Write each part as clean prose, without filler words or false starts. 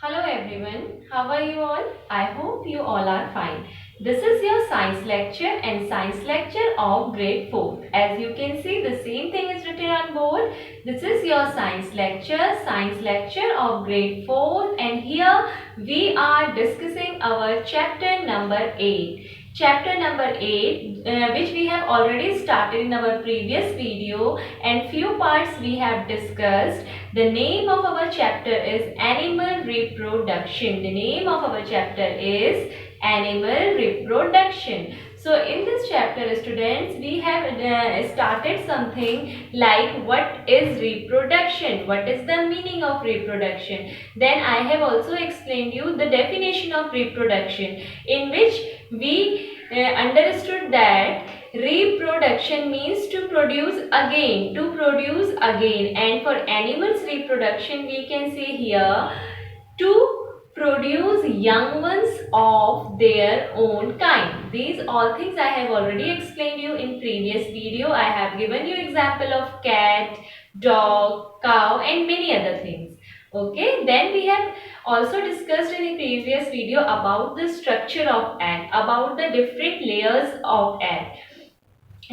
Hello everyone, how are you all? I hope you all are fine. This is your science lecture and science lecture of grade 4. As you can see, the same thing is written on board. This is your science lecture of grade 4, and here we are discussing our chapter number 8. Chapter number 8 which we have already started in our previous video, and few parts we have discussed. The name of our chapter is Animal Reproduction. The name of our chapter is Animal Reproduction. So in this chapter, students, we have started something like what is reproduction, what is the meaning of reproduction. Then I have also explained you the definition of reproduction, in which we understood that reproduction means to produce again, and for animals reproduction we can say here to produce young ones of their own kind. These all things I have already explained you in previous video. I have given you example of cat, dog, cow and many other things. Okay, then we have also discussed in the previous video about the structure of egg, about the different layers of egg,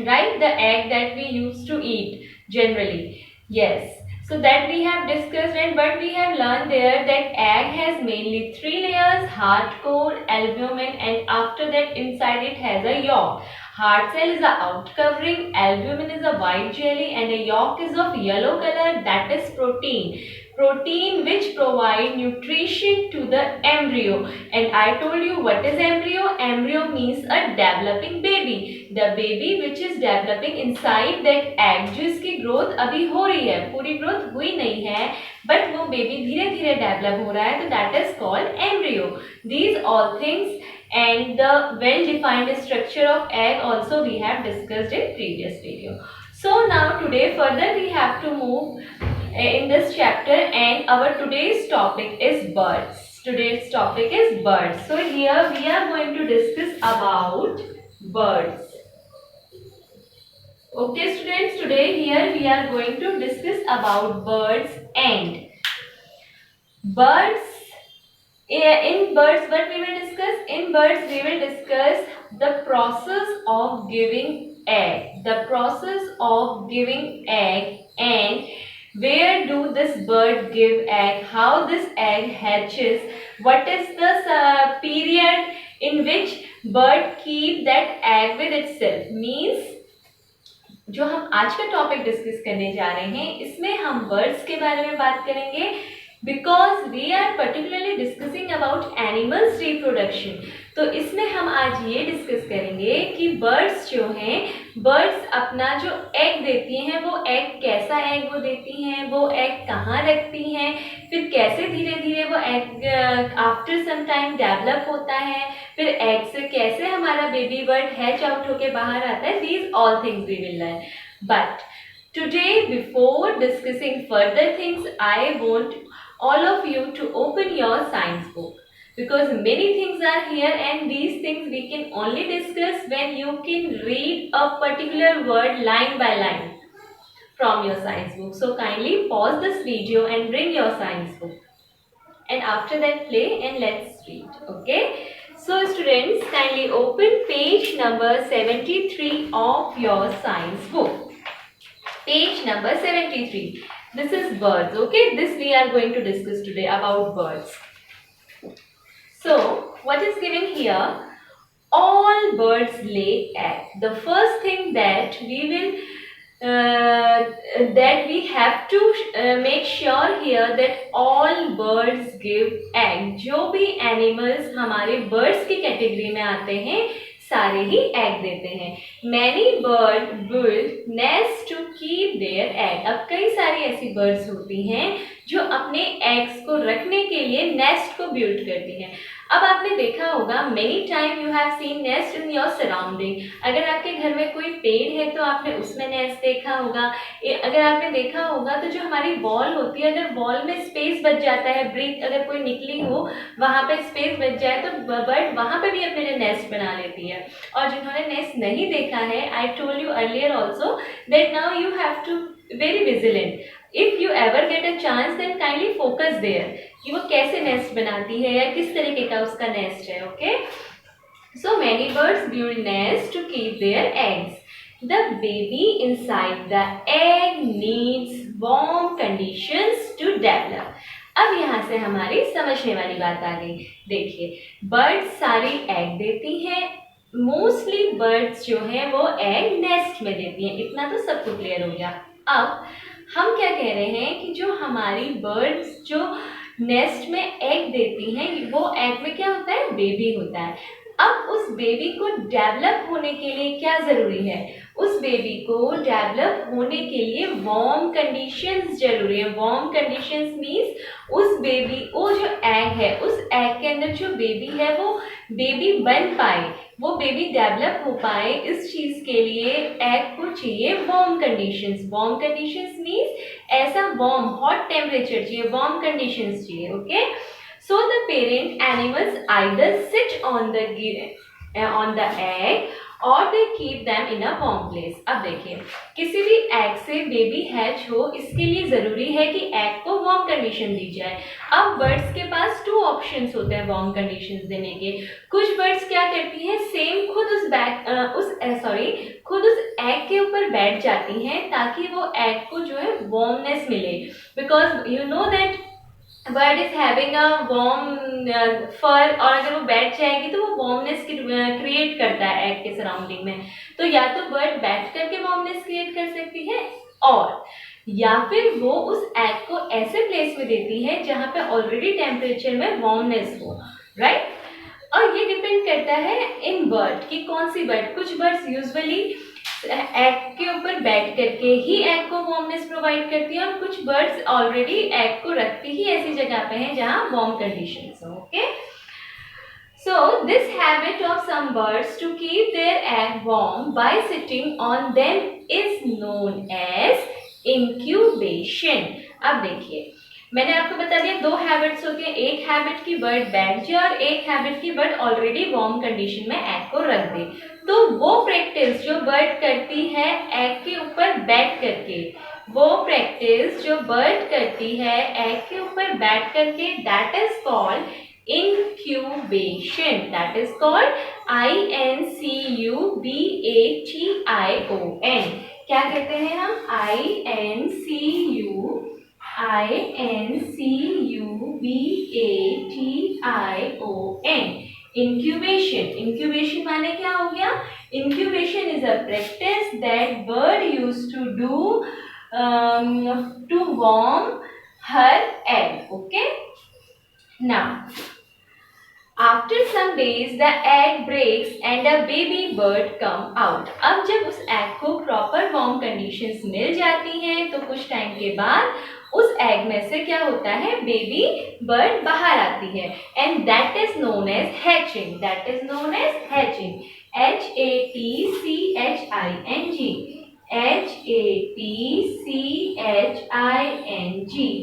right? The egg that we used to eat generally. Yes, so that we have discussed, and but we have learned there that egg has mainly three layers: hard core, albumin, and after that inside it has a yolk. Hard cell is the out covering, albumin is a white jelly, and a yolk is of yellow color, that is protein. Protein which provide nutrition to the embryo. And I told you what is embryo. Embryo means a developing baby. The baby which is developing inside that egg. जिसकी growth अभी हो रही है, पूरी growth हुई नहीं है, but वो baby धीरे धीरे develop हो रहा है, तो that is called embryo. These all things and the well defined structure of egg also we have discussed in previous video. So now today further we have to move in this chapter, and our today's topic is birds. Today's topic is birds. So here we are going to discuss about birds. Okay students, today here we are going to discuss about birds. And birds, in birds what we will discuss? In birds we will discuss the process of giving egg. The process of giving egg, and where do this bird give egg, how this egg hatches, what is the period in which bird keep that egg with itself. Means जो हम आज का topic discuss करने जा रहे हैं, इसमें हम बर्ड्स के बारे में बात करेंगे, because we are particularly discussing about animals reproduction. तो इसमें हम आज ये डिस्कस करेंगे कि बर्ड्स जो हैं, बर्ड्स अपना जो एग देती हैं, वो एग कैसा एग वो देती हैं, वो एग कहाँ रखती हैं, फिर कैसे धीरे धीरे वो egg after some time develop होता है, फिर एग से कैसे हमारा बेबी बर्ड हैच आउट होके बाहर आता है. These all things we will learn. But today, before discussing further things, I want all of you to open your science book, because many things are here, and these things we can only discuss when you can read a particular word line by line from your science book. So kindly pause this video and bring your science book, and after that play and let's read. Okay, so students, kindly open page number 73 of your science book. Page number 73. This is birds. Okay, this we are going to discuss today about birds. So what is given here? All birds lay egg. The first thing that we will have to make sure here that all birds give egg. जो भी animals हमारे birds की category में आते हैं, सारे ही egg देते हैं. Many birds build nest to keep their egg. अब कई सारी ऐसी बर्ड्स होती हैं जो अपने एग्स को रखने के लिए नेस्ट को बिल्ड करती हैं. अब आपने देखा होगा, many time you have seen nest in your surrounding. अगर आपके घर में कोई पेड़ है तो आपने उसमें नेस्ट देखा होगा. अगर आपने देखा होगा तो जो हमारी वॉल होती है, अगर वॉल में स्पेस बच जाता है, ब्रिक अगर कोई निकली हो, वहाँ पे स्पेस बच जाए तो बर्ड वहाँ पे भी अपने लिए नेस्ट बना लेती है. और जिन्होंने नेस्ट नहीं देखा है, I told you earlier also that now you have to very vigilant. If you ever get a chance, then kindly focus there. कि वो कैसे नेस्ट बनाती है या किस तरीके का उसका नेस्ट है. Okay, so many birds build nests to keep their eggs. The baby inside the egg needs warm conditions to develop. अब यहाँ से हमारी समझने वाली बात आ गई. देखिए, बर्ड्स सारी एग देती हैं. मोस्टली बर्ड्स जो हैं वो एग नेस्ट में देती हैं. इतना तो सबको क्लियर हो गया. अब हम क्या कह रहे हैं कि जो हमारी बर्ड्स जो नेस्ट में एग देती हैं, वो एग में क्या होता है, बेबी होता है. अब उस बेबी को डेवलप होने के लिए क्या जरूरी है, उस बेबी को डेवलप होने के लिए वार्म कंडीशंस जरूरी है. वार्म कंडीशंस मींस उस बेबी, वो जो एग है, उस एग के अंदर जो बेबी है वो बेबी बन पाए, वो बेबी डेवलप हो पाए, इस चीज के लिए एग को चाहिए warm conditions. Warm conditions means ऐसा वार्म हॉट टेम्परेचर चाहिए, वार्म कंडीशंस चाहिए. Okay, so the parent animals either sit on the egg or they keep them in a warm place. अब देखिए, किसी भी एग से बेबी हैच हो, इसके लिए जरूरी है कि एग को वार्म कंडीशन दी जाए. अब बर्ड्स के पास 2 ऑप्शंस होते हैं वार्म कंडीशंस देने के. कुछ बर्ड्स क्या करती हैं, सेम खुद उस एग के ऊपर बैठ जाती हैं ताकि वो एग को जो है वार्मनेस मिले. Because you know that bird is having a warm fur, और अगर वो बैठ जाएगी तो वो वार्मनेस क्रिएट करता है एग के सराउंडिंग में. तो या तो बर्ड बैठ करके वार्मनेस क्रिएट कर सकती है, और या फिर वो उस एग को ऐसे प्लेस में देती है जहां पे ऑलरेडी टेम्परेचर में वार्मनेस हो. राइट, और ये डिपेंड करता है इन बर्ड की कौन सी बर्ड. कुछ बर्ड्स यूजुअली एग के ऊपर बैठ करके ही एग को वार्मनेस प्रोवाइड करती है, और कुछ बर्ड्स ऑलरेडी एग को रखती ही ऐसी जगह पे हैं जहां वार्म कंडीशंस हो. Okay, so this habit of some birds to keep their egg warm by sitting on them is known as incubation. अब देखिए, मैंने आपको बता दिया 2 हैबिट्स होती हैं. एक हैबिट की बर्ड बैठ जाए और एक हैबिट की बर्ड ऑलरेडी वार्म कंडीशन में एग को रख दे. तो वो प्रैक्टिस जो बर्ड करती है एग के ऊपर बैठ करके, वो प्रैक्टिस जो बर्ड करती है एग के ऊपर बैठ करके, that is called incubation. That is called INCUBATION. क्या कहते हैं हम, INCUBATION. इंक्यूबेशन. इंक्यूबेशन माने क्या हो गया, incubation is a practice that bird use to do to warm her egg. Okay, now after some days the egg breaks and a baby bird come out. अब जब उस एग को proper warm conditions मिल जाती हैं तो कुछ time के बाद उस एग में से क्या होता है, बेबी बर्ड बाहर आती है, and that is known as hatching. That is known as hatching. HATCHING,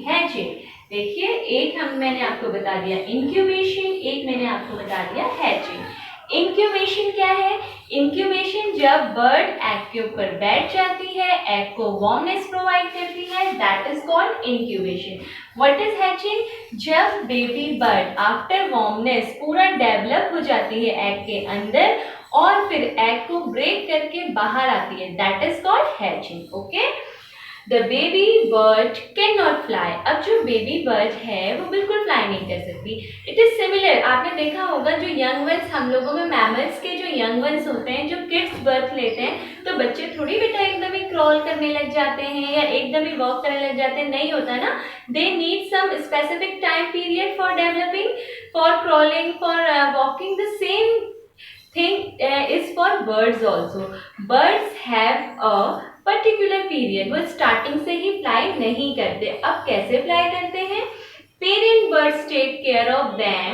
hatching. देखिए, एक मैंने आपको बता दिया इंक्यूबेशन, एक मैंने आपको बता दिया हैचिंग. इंक्यूबेशन क्या है, इंक्यूबेशन जब बर्ड एग के ऊपर बैठ जाती है, एग को वार्मनेस प्रोवाइड करती है, that is called incubation. What is hatching, जब बेबी बर्ड आफ्टर वार्मनेस पूरा डेवलप हो जाती है एग के अंदर और फिर एग को ब्रेक करके बाहर आती है, that is called hatching. Okay, the baby bird can not fly. अब जो बेबी बर्ड है वो बिल्कुल फ्लाई नहीं कर सकती. इट इज सिमिलर, आपने देखा होगा जो यंग वंस हम लोगों में, मैमल्स के जो यंग वंस होते हैं, जो किड्स बर्थ लेते हैं, तो बच्चे थोड़ी बेटा एकदम ही क्रॉल करने लग जाते हैं या एकदम ही वॉक करने लग जाते हैं, नहीं होता ना. They need some specific time period for developing, for crawling, for walking. The same thing is for birds also. Birds have a particular period. वो स्टार्टिंग से ही फ्लाई नहीं करते. अब कैसे फ्लाई करते हैं, parent birds take care of them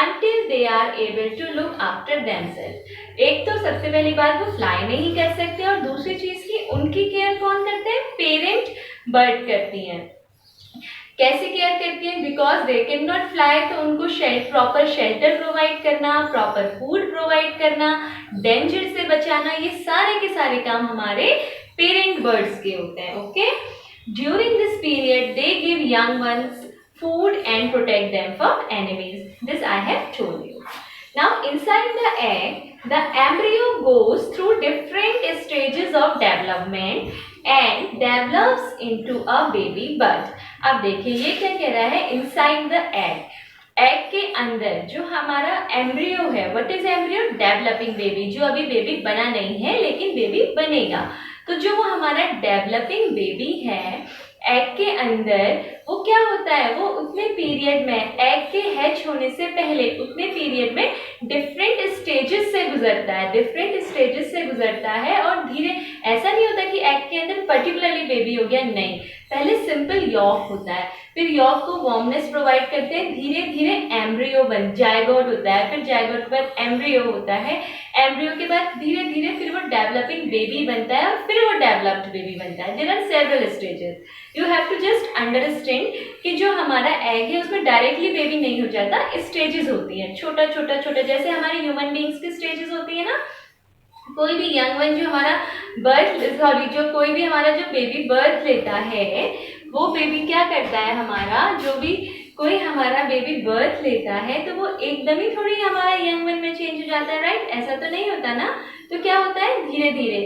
until they are able to look after themselves. एक तो सबसे पहली बात वो फ्लाई नहीं कर सकते, और दूसरी चीज की उनकी केयर कौन करते हैं, पेरेंट बर्ड करती हैं. कैसे केयर करती हैं, because they can not fly, तो उनको प्रॉपर शेल्टर प्रोवाइड करना, प्रॉपर फूड प्रोवाइड करना, डेंजर से बचाना, ये सारे के सारे काम हमारे पेरेंट बर्ड्स के होते हैं. Okay, during this period they give young ones food and protect them from enemies. This I have told you. Now inside the egg, the embryo goes through different stages of development and develops into a baby bud. अब देखिए ये क्या कह रहा है, inside the egg. Egg के अंदर जो हमारा एम्ब्रियो है, what is embryo? Developing baby, जो अभी बेबी बना नहीं है लेकिन बेबी बनेगा। तो जो वो हमारा डेवलपिंग बेबी है एग के अंदर, वो क्या होता है, वो उतने पीरियड में, एग के हैच होने से पहले उतने पीरियड में डिफरेंट स्टेजेस से गुजरता है और धीरे, ऐसा नहीं होता कि एग के अंदर पर्टिकुलरली बेबी हो गया, नहीं, पहले सिंपल यॉक होता है, फिर यॉक को वार्मनेस प्रोवाइड करते हैं, धीरे धीरे एम्ब्रियो जायगोट होता है, फिर जायगोट के बाद एम्ब्रियो होता है, एम्ब्रियो के बाद धीरे धीरे फिर वो डेवलपिंग बेबी बनता है और फिर वो डेवलप्ड बेबी बनता है। There are several stages, you have to just understand कि जो हमारा एग है उसमें डायरेक्टली बेबी नहीं हो जाता, स्टेजेस होती है, छोटा छोटा छोटा, जैसे हमारे ह्यूमन बींग्स की स्टेजेस होती है ना। कोई भी यंग वन जो हमारा कोई भी हमारा जो बेबी बर्थ लेता है, वो बेबी क्या करता है, हमारा जो भी कोई हमारा बेबी बर्थ लेता है तो वो एकदम ही थोड़ी हमारा यंग वन में चेंज हो जाता है, राइट? ऐसा तो नहीं होता ना। तो क्या होता है, धीरे धीरे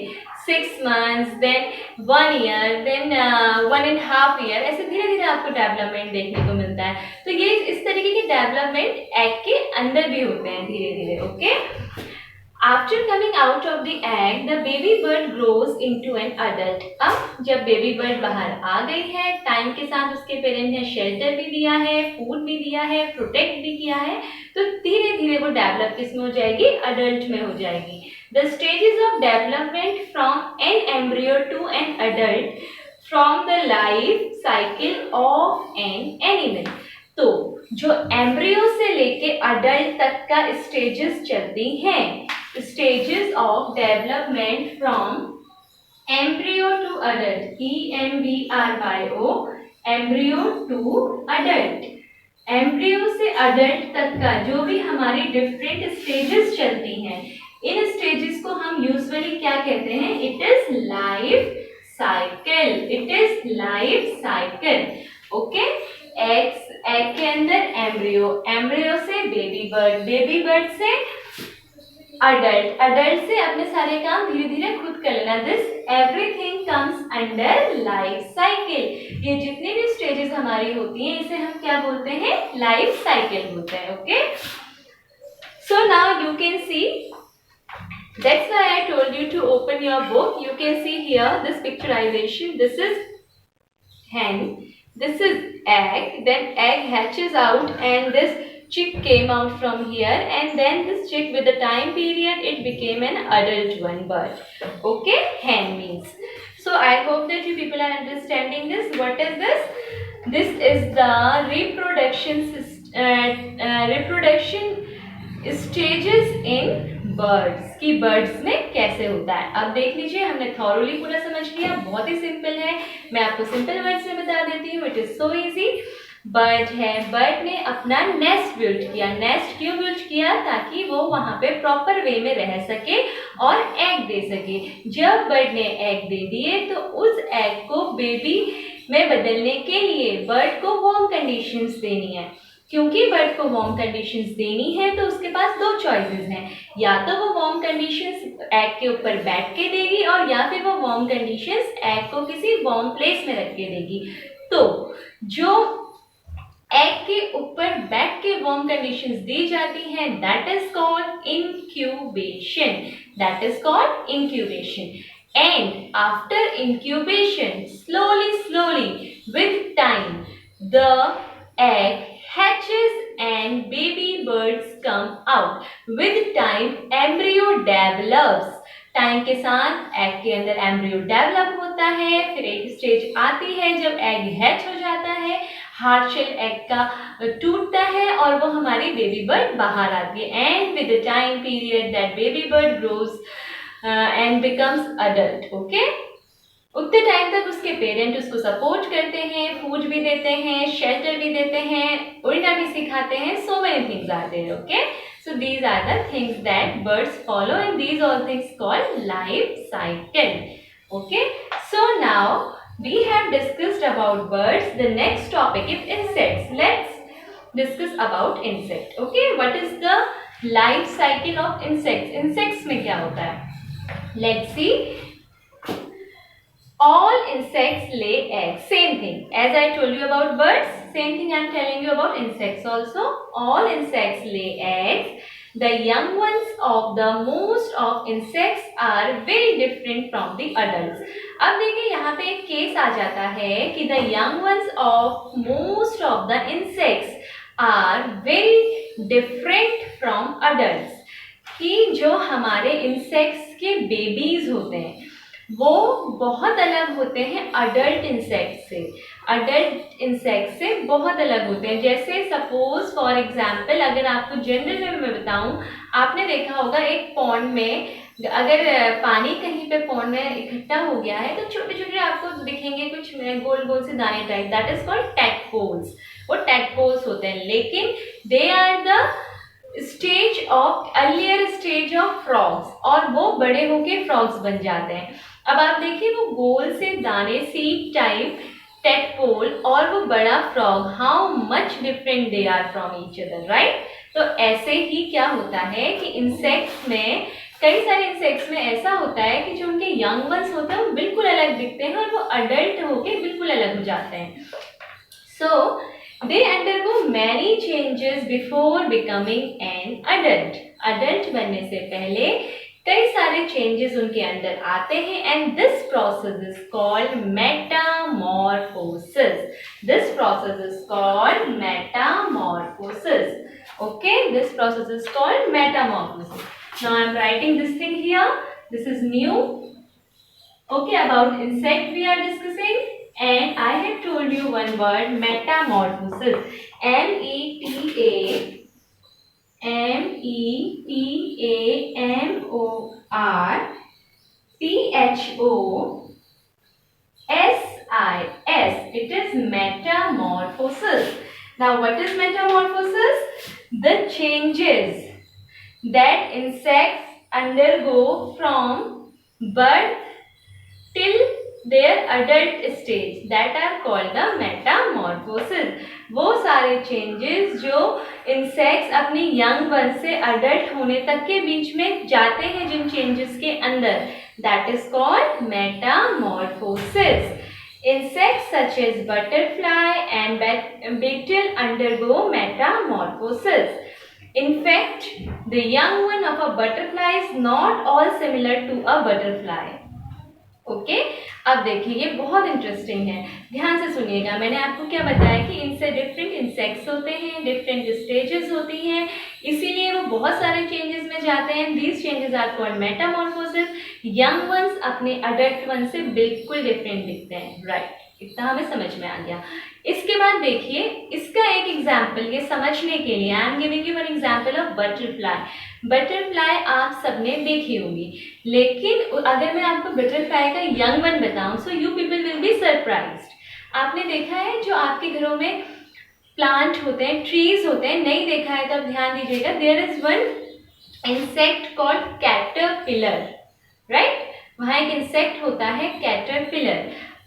6 months, then 1 year, then 1.5 year, ऐसे धीरे धीरे आपको डेवलपमेंट देखने को मिलता है। तो ये इस तरीके के डेवलपमेंट एग के अंदर भी होते हैं धीरे धीरे, okay. After coming out of the egg, the baby bird grows into an adult. अब जब बेबी बर्ड बाहर आ गई है, टाइम के साथ उसके पेरेंट ने शेल्टर भी दिया है, फूड भी दिया है, प्रोटेक्ट भी किया है, तो धीरे धीरे वो डेवलप किस में हो जाएगी, अडल्ट में हो जाएगी। The stages of development from an embryo to an adult from the life cycle of an animal. तो जो एम्ब्रियो से लेके अडल्ट तक का स्टेजेस चलती हैं, stages of development from embryo to adult, EMBRYO, embryo to adult, embryo से adult तक का जो भी हमारी डिफरेंट स्टेजेस चलती हैं, इन स्टेजेस को हम यूजुअली क्या कहते हैं, it is life cycle, it is life cycle, okay. Egg के अंदर एम्ब्रियो, एम्ब्रियो से बेबी बर्ड, बेबी बर्ड से अडल्ट, अडल्ट से अपने सारे काम धीरे धीरे खुद कर लेना। This everything comes under life cycle. ये जितनी भी स्टेजेस हमारी होती हैं इसे हम क्या बोलते हैं, लाइफ साइकिल बोलते हैं, okay. So now you can see, that's why I told you to open your book. You can see here this picturization. This is hen, this is egg, then egg hatches out and this chick came out from here, and then this chick with the time period it became an adult one bird, okay. Hen means, so I hope that you people are understanding this. What is this? This is the reproduction stages in birds की, birds में कैसे होता है। अब देख लीजिए, हमने thoroughly पूरा समझ लिया, बहुत ही सिंपल है, मैं आपको सिंपल वर्ड्स में बता देती हूँ, it is so easy. Bird है, बर्ड ने अपना नेस्ट बिल्ड किया, नेस्ट क्यों बिल्ड किया, ताकि वो वहां पे प्रॉपर वे में रह सके और एग दे सके। जब बर्ड ने एग दे दिए तो उस एग को बेबी में बदलने के लिए बर्ड को वार्म कंडीशंस देनी है, क्योंकि बर्ड को वार्म कंडीशंस देनी है तो उसके पास दो चॉइसेस हैं, या तो वो वार्म कंडीशंस एग के ऊपर बैठ के देगी और या फिर वो वार्म कंडीशंस एग को किसी वार्म प्लेस में रख के देगी। तो जो एग के ऊपर बैठ के वार्म कंडीशंस दी जाती हैं, that is called incubation, that is called incubation. And after incubation, slowly with time the egg hatches and baby birds come out. With time embryo develops. Time के साथ एग के अंदर एम्ब्रियो डेवलप होता है, फिर एक स्टेज आती है जब एग हैच हो जाता है, हार्ड शेल एग का टूटता है और वो हमारी बेबी बर्ड बाहर आती है। And with the time period that baby bird grows and becomes adult, okay. उतने टाइम तक उसके पेरेंट उसको सपोर्ट करते हैं, फूड भी देते हैं, शेल्टर भी देते हैं, उड़ना भी सिखाते हैं, so many things are there, okay. So these are the things that birds follow and these all things called life cycle, okay. So now we have discussed about birds. The next topic is insects. Let's discuss about insect. Okay, what is the life cycle of insects? Insects में क्या होता है? Let's see. All insects lay eggs. Same thing as I told you about birds. Same thing I am telling you about insects also. All insects lay eggs. The young ones of the most of insects are very different from the adults. अब देखिए यहाँ पे एक case आ जाता है कि the young ones of most of the insects are very different from adults. कि जो हमारे इंसेक्ट्स के बेबीज होते हैं वो बहुत अलग होते हैं अडल्ट इंसेक्ट से। अडल्ट इंसेक्ट से बहुत अलग होते हैं। जैसे सपोज फॉर एग्जांपल अगर आपको जनरल में मैं बताऊं, आपने देखा होगा एक पॉन्ड में अगर पानी कहीं पे पॉन्ड में इकट्ठा हो गया है तो छोटे छोटे आपको दिखेंगे कुछ गोल गोल से दाने type, that is called tadpoles. वो टैडपोल्स होते हैं, लेकिन they are the stage of earlier stage of frogs, और वो बड़े होके फ्रॉग्स बन जाते हैं। अब आप देखिए वो गोल से दाने सीड टाइप टैडपोल और वो बड़ा frog, how much different they are from each other, right. तो ऐसे ही क्या होता है कि इंसेक्ट्स में, कई सारे इंसेक्ट्स में ऐसा होता है कि जो उनके यंग वंस होते हैं वो बिल्कुल अलग दिखते हैं और वो अडल्ट होके बिल्कुल अलग हो जाते हैं। सो they undergo many changes before becoming an adult. adult बनने से पहले कई सारे changes उनके अंदर आते हैं, and this process is called metamorphosis. This process is called metamorphosis. Okay, this process is called metamorphosis. Now I am writing this thing here. This is new. Okay, about insect we are discussing. And I have told you one word, metamorphosis. metamorphosis. It is metamorphosis. Now what is metamorphosis? The changes that insects undergo from birth till their adult stage, that are called the metamorphosis. वो सारे changes जो insects अपनी young one से adult होने तक के बीच में जाते हैं जिन changes के अंदर, that is called metamorphosis. Insects such as butterfly and beetle undergo metamorphosis. In fact, the young one of a butterfly is not all similar to a butterfly. Okay, अब देखिए ये बहुत इंटरेस्टिंग है, ध्यान से सुनिएगा। मैंने आपको क्या बताया कि इनसे डिफरेंट इंसेक्ट्स होते हैं, डिफरेंट स्टेजेस होती हैं, इसीलिए वो बहुत सारे चेंजेस में जाते हैं। These changes are called metamorphosis. Young ones अपने अडल्ट वन से बिल्कुल डिफरेंट दिखते हैं, राइट। इतना हमें समझ में आ गया। इसके बाद देखिए इसका एक एग्जाम्पल, ये समझने के लिए I am giving you one example of butterfly. Butterfly आप सबने देखी होगी, लेकिन अगर मैं आपको बटरफ्लाई का यंग वन बताऊं, so you people will be surprised. आपने देखा है जो आपके घरों में प्लांट होते हैं, ट्रीज होते हैं, नहीं देखा है तो आप ध्यान दीजिएगा। There is one insect called caterpillar, right. वहां एक इंसेक्ट होता है कैटरपिलर।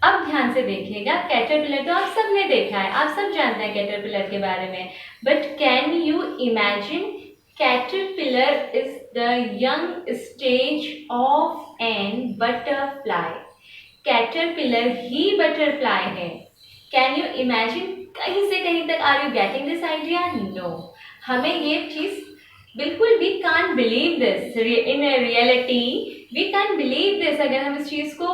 अब ध्यान से देखिएगा, कैटरपिलर तो आप सबने देखा है, आप सब जानते हैं कैटरपिलर के बारे में, but can you imagine caterpillar is the young stage of an butterfly. caterpillar he butterfly है। Can you imagine? कहीं से कहीं तक are you getting this idea? No. हमें ये चीज बिल्कुल we can't believe this in a reality. We can't believe this। अगर हम इस चीज को,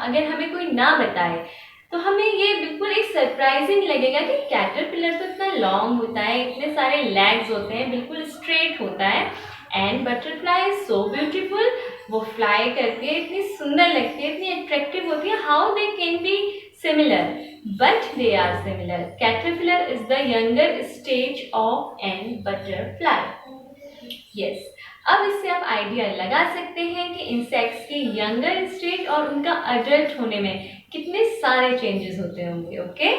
अगर हमें कोई ना बताए तो हमें ये बिल्कुल एक सरप्राइजिंग लगेगा कि कैटरपिलर तो इतना लॉन्ग होता है, इतने सारे लेग्स होते हैं, बिल्कुल स्ट्रेट होता है, and butterfly is so beautiful. वो फ्लाई करके इतनी सुंदर लगती है, इतनी अट्रैक्टिव होती है। How they can be similar, but they are similar. Caterpillar is the younger stage of an butterfly. Yes, अब इससे आप आइडिया लगा सकते हैं कि इंसेक्ट्स के यंगर स्टेज और उनका अडल्ट होने में कितने सारे चेंजेस होते होंगे। Okay,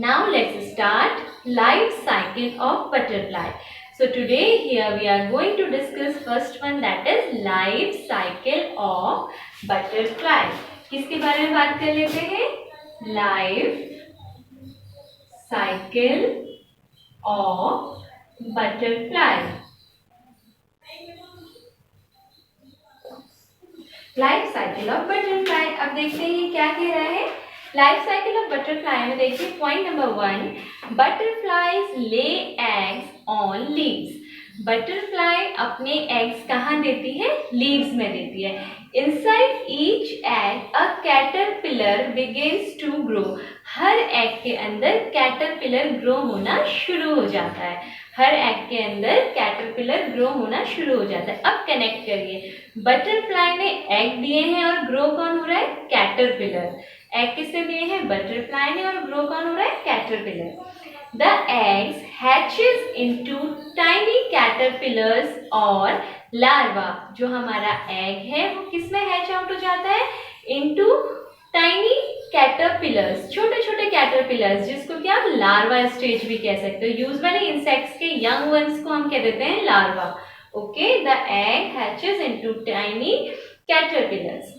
now let's start life cycle of butterfly. So today here we are going to discuss first one, that is life cycle of butterfly. किसके बारे में बात कर लेते हैं? Life cycle of butterfly. Life cycle of butterfly. अब देखते हैं ये क्या कह रहा है। लाइफ साइकिल ऑफ बटरफ्लाई में देखिए point number 1, butterflies lay eggs on leaves. Butterfly अपने एग्स कहाँ देती है? लीव्स में देती है। Inside each egg a caterpillar begins to grow. हर एग के अंदर कैटरपिलर ग्रो होना शुरू हो जाता है। हर एग के अंदर कैटरपिलर ग्रो होना शुरू हो जाता है। अब कनेक्ट करिए, बटरफ्लाई ने एग दिए हैं और ग्रो कौन हो रहा है? कैटरपिलर। एग किसने दिए हैं? बटरफ्लाई ने, और ग्रो कौन हो रहा है? Caterpillar. The eggs hatches into tiny caterpillars और larva। जो हमारा एग है वो किसमें हैच आउट हो जाता है? into tiny caterpillars, छोटे छोटे कैटरपिलर्स, जिसको क्या आप लार्वा स्टेज भी कह सकते हो। यूजुअली इंसेक्ट्स के यंग वंस को हम कह देते हैं larva. Okay, the egg hatches into tiny caterpillars.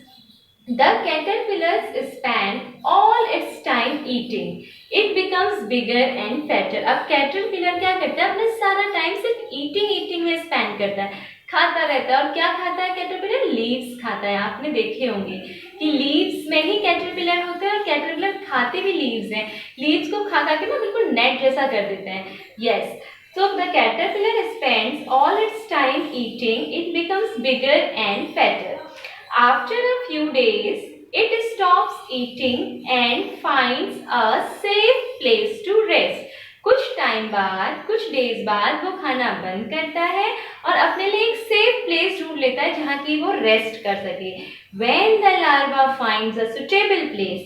The caterpillars spend all its time eating. It becomes bigger and fatter. अब कैटरपिलर क्या करता है? अपना सारा टाइम सिर्फ ईटिंग में स्पेंड करता है, खाता रहता है। और क्या खाता है कैटरपिलर? लीव्स खाता है। आपने देखे होंगे कि लीव्स में ही कैटरपिलर होते हैं और कैटरपिलर खाते भी लीव्स हैं। लीव्स को खा के ना बिल्कुल नेट जैसा कर देते हैं। Yes, so the caterpillar spends all its time eating. It becomes bigger and fatter. After a few days, it stops eating and finds a safe place to rest. कुछ टाइम बाद, कुछ डेज बाद वो खाना बंद करता है और अपने लिए एक सेफ प्लेस ढूंढ लेता है जहाँ की वो रेस्ट कर सके। When the larva finds a suitable place,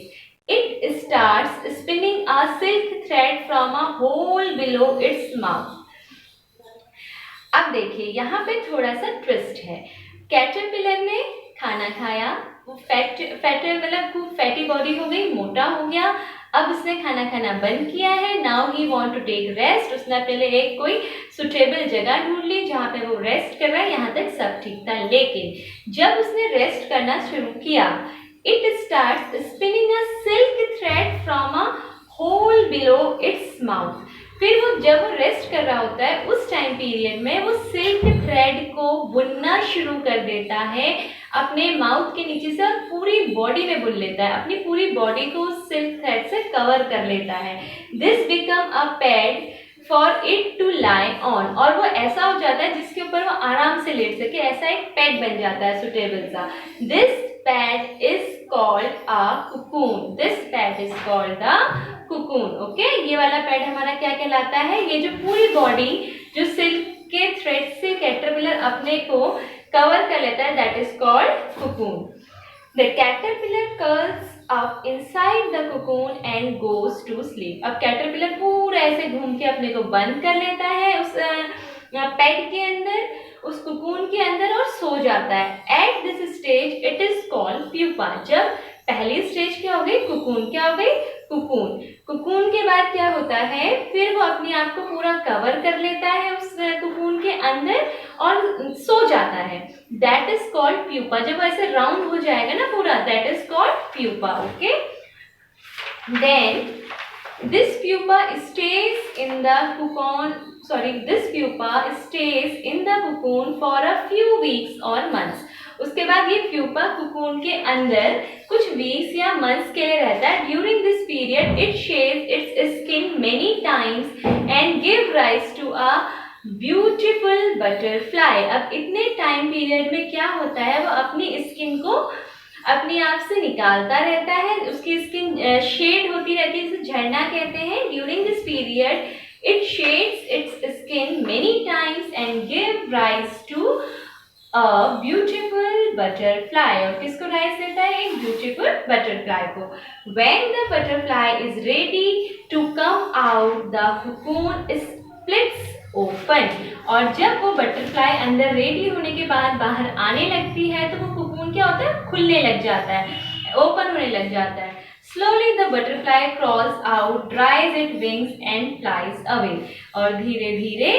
it starts spinning a silk thread from a hole below its mouth. अब देखिए यहाँ पे थोड़ा सा ट्विस्ट है। कैटरपिलर ने खाना खाया, वो फैटर मतलब खूब फैटी बॉडी हो गई, मोटा हो गया। अब उसने खाना खाना बंद किया है। Now he want to take rest. उसने पहले एक कोई सुटेबल जगह ढूंढ ली जहाँ पे वो रेस्ट कर रहा है। यहाँ तक सब ठीक था, लेकिन जब उसने रेस्ट करना शुरू किया, it starts spinning a silk thread from a hole below its mouth. फिर वो जब रेस्ट कर रहा होता है उस टाइम पीरियड में वो सिल्क थ्रेड को बुनना शुरू कर देता है अपने माउथ के नीचे से, और पूरी बॉडी में बुन लेता है। अपनी पूरी बॉडी को सिल्क थ्रेड से कवर कर लेता है। This become a pad for it to lie on. और वो ऐसा हो जाता है जिसके ऊपर वो आराम से लेट सके, ऐसा एक पैड बन जाता है सुटेबल सा। This pad is called a cocoon. This pad is called the cocoon. Okay, ये वाला पैड हमारा क्या कहलाता है? ये जो पूरी बॉडी जो सिल्क के थ्रेड से कैटरपिलर अपने को कवर कर लेता है, that is called cocoon. The caterpillar curls up inside the cocoon and goes to sleep. अब कैटरपिलर पूरा ऐसे घूम के अपने को बंद कर लेता है उस पैड के अंदर, उस कुकून के अंदर, और सो जाता है। At this stage it is called pupa. जब पहली स्टेज क्या हो गई? कुकून। क्या हो गई? कुकून। कुकून के बाद क्या होता है? फिर वो अपने आप को पूरा कवर कर लेता है उस कुकून के अंदर और सो जाता है। That is called pupa. जब ऐसे राउंड हो जाएगा ना पूरा, that is called pupa. Okay, then this pupa stays in the cocoon. This pupa stays in the cocoon for a few weeks or months. उसके बाद ये प्यूपा कुकून के अंदर कुछ वीक्स या मंथ्स के लिए रहता है। During this period it sheds its skin many times and give rise to a beautiful butterfly. अब इतने टाइम पीरियड में क्या होता है? वो अपनी स्किन को अपने आप से निकालता रहता है, उसकी स्किन शेड होती रहती है, इसे झड़ना कहते हैं। During this period it sheds its skin many times and give rise to a beautiful butterfly. और किसको राइज देता है? एक ब्यूटीफुल बटरफ्लाई को। When the butterfly is ready to come out the cocoon splits open. और जब वो butterfly अंदर रेडी होने के बाद बाहर आने लगती है तो वो कुकून क्या होता है? खुलने लग जाता है, ओपन होने लग जाता है। Slowly the butterfly crawls out, ड्राइज it wings and flies away. और धीरे धीरे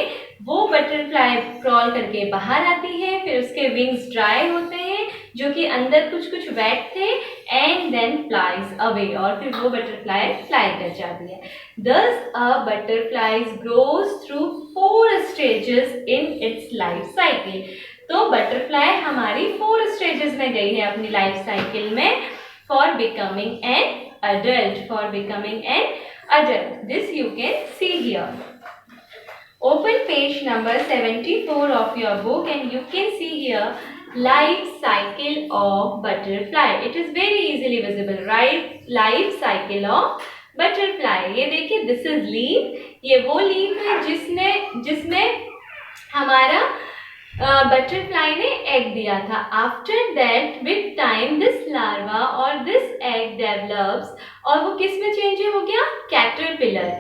वो बटरफ्लाई क्रॉल करके बाहर आती है, फिर उसके विंग्स ड्राई होते हैं, जो कि अंदर कुछ कुछ वेट थे, एंड देन फ्लाइज अवे, और फिर वो बटरफ्लाई फ्लाई कर जाती है। Thus a butterfly grows through 4 stages in its life cycle। तो बटरफ्लाई हमारी 4 स्टेजेस में गई है अपनी लाइफ साइकिल में, for becoming an adult, for becoming an adult. This you can see here. Open page number 74 of your book and you can see here life cycle of butterfly. It is very easily visible, right? Life cycle of butterfly. ये देखिए, this is leaf. ये वो leaf है जिसमें हमारा butterfly ने egg दिया था। After that with time this larva और दिस एग डेवलप्स, और वो किस में चेंज हो गया? कैटरपिलर।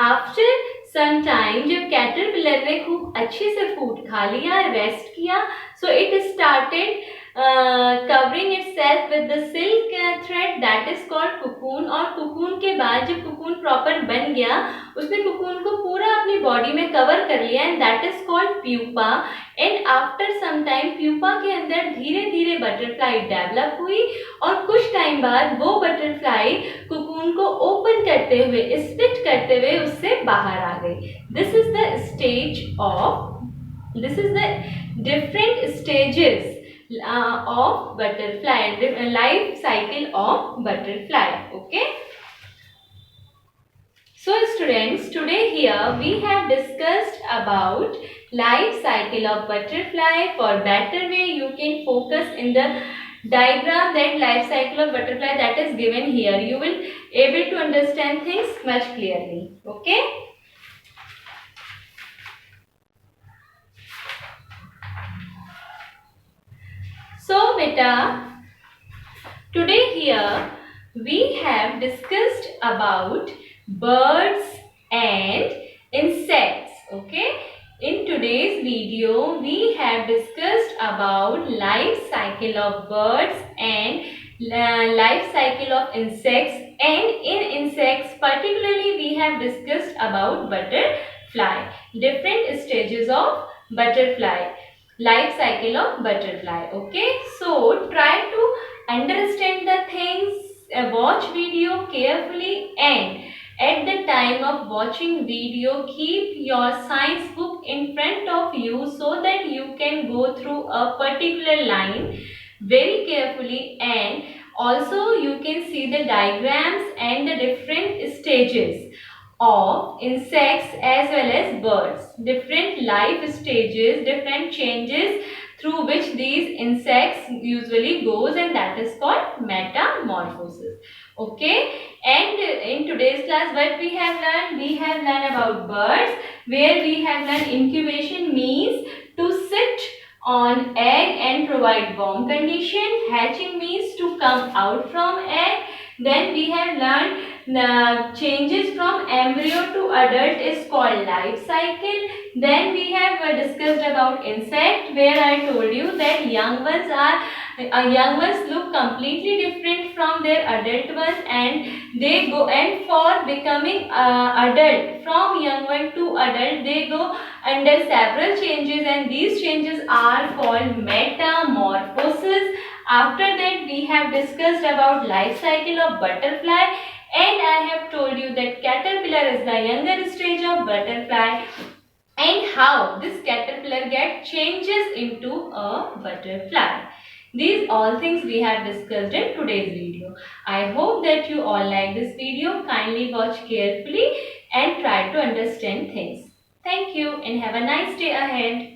आफ्टर सम टाइम जब कैटरपिलर ने खूब अच्छे से फूड खा लिया, रेस्ट किया, so it started covering itself with the silk thread that is called cocoon. और कुकून के बाद जब कुकून प्रॉपर बन गया, उसने कुकून को पूरा अपनी बॉडी में कवर कर लिया, and that is called pupa. And after some time pupa के अंदर धीरे धीरे बटरफ्लाई डेवलप हुई, और कुछ टाइम बाद वो बटरफ्लाई कुकून को ओपन करते हुए, स्प्लिट करते हुए उससे बाहर आ गई। This is the different stages of butterfly, life cycle of butterfly. Okay, so students, today here we have discussed about life cycle of butterfly. For better way you can focus in the diagram, that life cycle of butterfly that is given here. You will able to understand things much clearly. Okay, so beta, today here we have discussed about birds and insects. Okay, in today's video we have discussed about life cycle of birds and life cycle of insects, and in insects particularly we have discussed about butterfly, different stages of butterfly, life cycle of butterfly. Okay, so try to understand the things, watch video carefully, and at the time of watching video keep your science book in front of you so that you can go through a particular line very carefully, and also you can see the diagrams and the different stages of insects as well as birds, different life stages, different changes through which these insects usually goes, and that is called metamorphosis. Okay, and in today's class what we have learned about birds, where we have learned incubation means to sit on egg and provide warm condition, hatching means to come out from egg, then we have learned the changes from embryo to adult is called life cycle. Then we have discussed about insect, where I told you that young ones look completely different from their adult ones, and they go, and for becoming adult, from young one to adult they go under several changes, and these changes are called metamorphosis. After that we have discussed about life cycle of butterfly, and I have told you that caterpillar is the younger stage of butterfly, and how this caterpillar changes into a butterfly. These all things we have discussed in today's video. I hope that you all like this video. Kindly watch carefully and try to understand things. Thank you and have a nice day ahead.